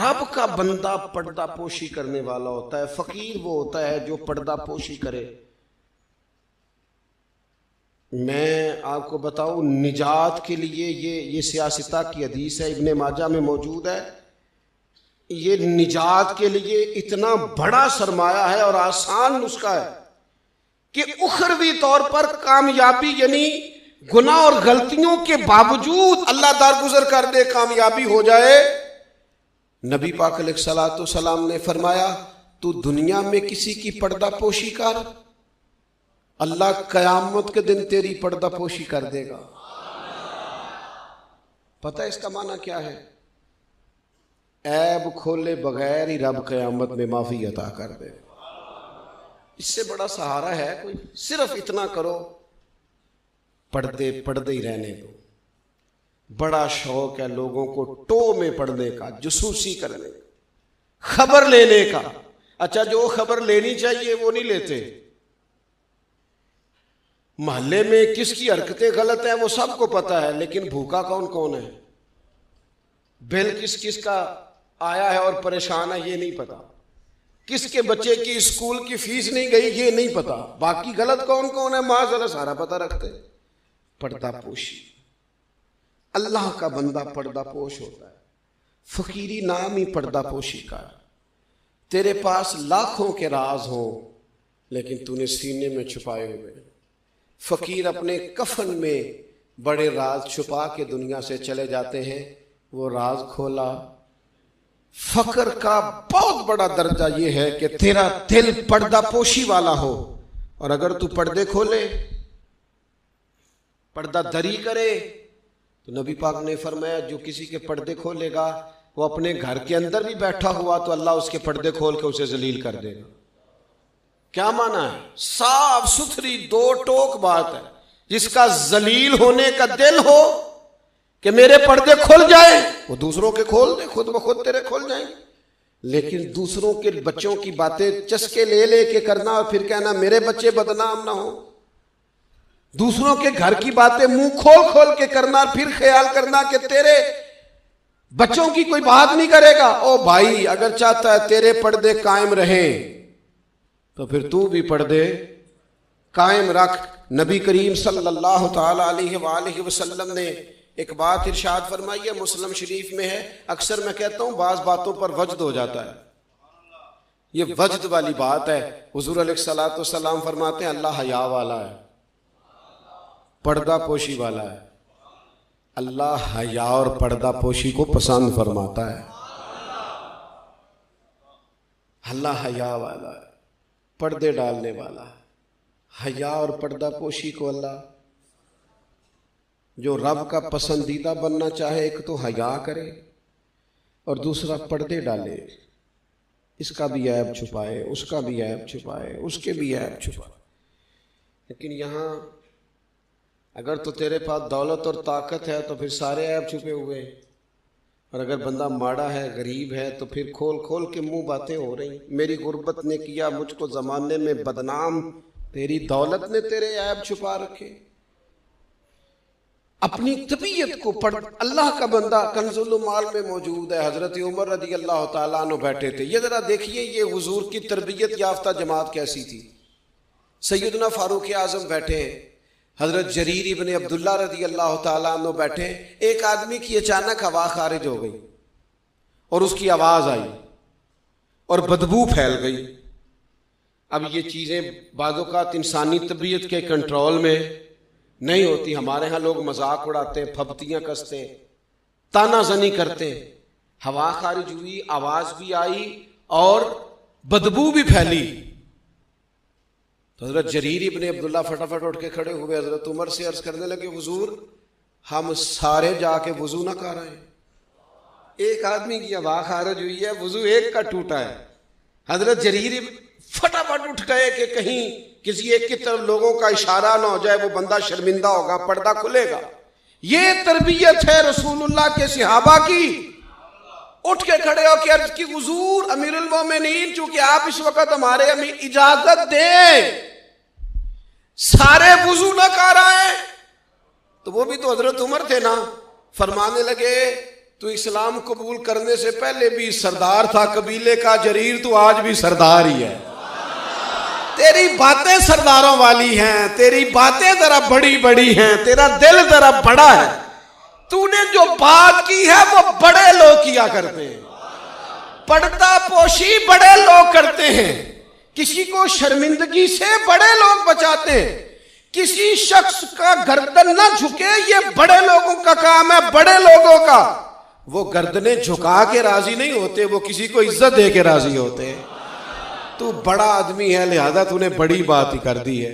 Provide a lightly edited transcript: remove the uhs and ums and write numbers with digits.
रब का बंदा पर्दा पोशी करने वाला होता है। फकीर वो होता है जो पर्दा पोशी करे। मैं आपको बताऊं, निजात के लिए ये सियासता की हदीस है, इब्ने माजा में मौजूद है। ये निजात के लिए इतना बड़ा सरमाया है और आसान नुस्खा है कि उखरवी तौर पर कामयाबी, यानी गुनाह और गलतियों के बावजूद अल्लाह दारगुजर कर दे, कामयाबी हो जाए। नबी पाक अलैहिस्सलातु वस्सलाम ने फरमाया, तू दुनिया में किसी की पर्दा पोशी कर, अल्लाह कयामत के दिन तेरी पर्दा पोशी कर देगा। पता है इसका माना क्या है? ऐब खोले बगैर ही रब कयामत में माफी अता कर दे। इससे बड़ा सहारा है कोई? सिर्फ इतना करो, पढ़ते पढ़ते ही रहने दो। बड़ा शौक है लोगों को टो में पढ़ने का, जसूसी करने का, खबर लेने का। अच्छा, जो खबर लेनी चाहिए वो नहीं लेते। मोहल्ले में किसकी हरकतें गलत है वो सबको पता है, लेकिन भूखा कौन कौन है, बिल किस किस का आया है और परेशान है ये नहीं पता, किसके बच्चे की स्कूल की फीस नहीं गई ये नहीं पता, बाकी गलत कौन कौन है माज़अल्लाह सारा पता रखते। पर्दा पोशी, अल्लाह का बंदा पर्दा पोश होता है। फकीरी नाम ही पर्दा पोशी का। तेरे पास लाखों के राज हो लेकिन तूने सीने में छुपाए हुए। फकीर अपने कफन में बड़े राज छुपा के दुनिया से चले जाते हैं, वो राज खोला। फकर का बहुत बड़ा दर्जा ये है कि तेरा दिल पर्दा पोशी वाला हो, और अगर तू पर्दे खोले, पर्दा दरी करे, तो नबी पाक ने फरमाया जो किसी के पर्दे खोलेगा वो अपने घर के अंदर भी बैठा हुआ तो अल्लाह उसके पर्दे खोल के उसे जलील कर देगा। क्या माना है? साफ सुथरी दो टोक बात है। जिसका जलील होने का दिल हो कि मेरे पर्दे खुल जाए, वो दूसरों के खोल दे, खुद ब खुद तेरे खुल जाएंगे। लेकिन दूसरों के बच्चों की बातें चस्के ले ले के करना और फिर कहना मेरे बच्चे बदनाम ना हो, दूसरों के घर की बातें मुंह खोल खोल के करना, फिर ख्याल करना कि तेरे बच्चों की कोई बात नहीं करेगा। ओ भाई, अगर चाहता है तेरे पर्दे कायम रहे तो फिर तू भी पर्दे कायम रख। नबी करीम सल्लल्लाहु ताला अलैहि वसल्लम ने एक बात इरशाद फरमाई है, मुस्लिम शरीफ में है। अक्सर मैं कहता हूं बाज बातों पर वजद हो जाता है, ये वजद वाली बात है। हुजूर अलैहिस्सलातु वस्सलाम फरमाते हैं अल्लाह हया वाला है, पर्दा पोशी वाला है। अल्लाह हया और पर्दा पोशी को पसंद फरमाता है। अल्लाह हया वाला है, पर्दे डालने वाला है। हया और पर्दा पोशी को अल्लाह, जो रब का पसंदीदा बनना चाहे, एक तो हया करे और दूसरा पर्दे डाले। इसका भी ऐब छुपाए, उसका भी ऐब छुपाए, उसके भी ऐब छुपाए। लेकिन यहाँ अगर तो तेरे पास दौलत और ताकत है तो फिर सारे ऐब छुपे हुए, और अगर बंदा माड़ा है, गरीब है, तो फिर खोल खोल के मुंह बातें हो रही। मेरी गुर्बत ने किया मुझको जमाने में बदनाम, तेरी दौलत ने तेरे ऐब छुपा रखे। अपनी तबीयत को पढ़। अल्लाह का बंदा कंजुल माल में मौजूद है। हजरत उमर रदी अल्लाह ताला अन्हु बैठे थे। ये जरा देखिए ये हुजूर की तरबियत याफ्ता जमात कैसी थी। सैयदना फारूक आजम बैठे हैं, हजरत जरीर इब्ने अब्दुल्ला रदी अल्लाह ताला अन्हु बैठे। एक आदमी की अचानक हवा खारिज हो गई और उसकी आवाज आई और बदबू फैल गई। अब ये चीजें बाज़-औक़ात इंसानी तबीयत के कंट्रोल में नहीं होती। हमारे यहाँ लोग मजाक उड़ाते हैं, फब्तियां कसते हैं, तानाजनी करते हैं। हवा खारिज हुई, आवाज भी आई और बदबू भी फैली। तो हजरत जरीर इब्ने अब्दुल्ला फटाफट उठ के खड़े हुए, हजरत उमर से अर्ज करने लगे हुजूर हम सारे जाके वजू ना कर रहे। एक आदमी की हवा खारिज हुई है, वजू एक का टूटा है। हजरत जरीर फटाफट उठ गए कि कहीं किसी एक की तरफ लोगों का इशारा ना हो जाए, वो बंदा शर्मिंदा होगा, पर्दा खुलेगा। ये तरबियत है रसूलुल्लाह के सहाबा की। उठ के खड़े हो के अर्ज की हुजूर अमीरुल मोमिनीन, चूंकि आप इस वक्त हमारे अमीर, इजाजत दें, सारे वुजू न कर आए। तो वो भी तो हजरत उमर थे ना। फरमाने लगे तू इस्लाम कबूल करने से पहले भी सरदार था कबीले का जरीर, तू आज भी सरदार ही है। तेरी बातें सरदारों वाली हैं, तेरी बातें जरा बड़ी बड़ी हैं, तेरा दिल जरा बड़ा है। तूने जो बात की है वो बड़े लोग किया करते हैं, पर्दा पोशी बड़े लोग करते हैं, किसी को शर्मिंदगी से बड़े लोग बचाते हैं। किसी शख्स का गर्दन ना झुके, ये बड़े लोगों का काम है, बड़े लोगों का। वो गर्दनें झुका के राजी नहीं होते, वो किसी को इज्जत दे के राजी होते हैं। तू बड़ा आदमी है, लिहाजा तूने बड़ी बात ही कर दी है।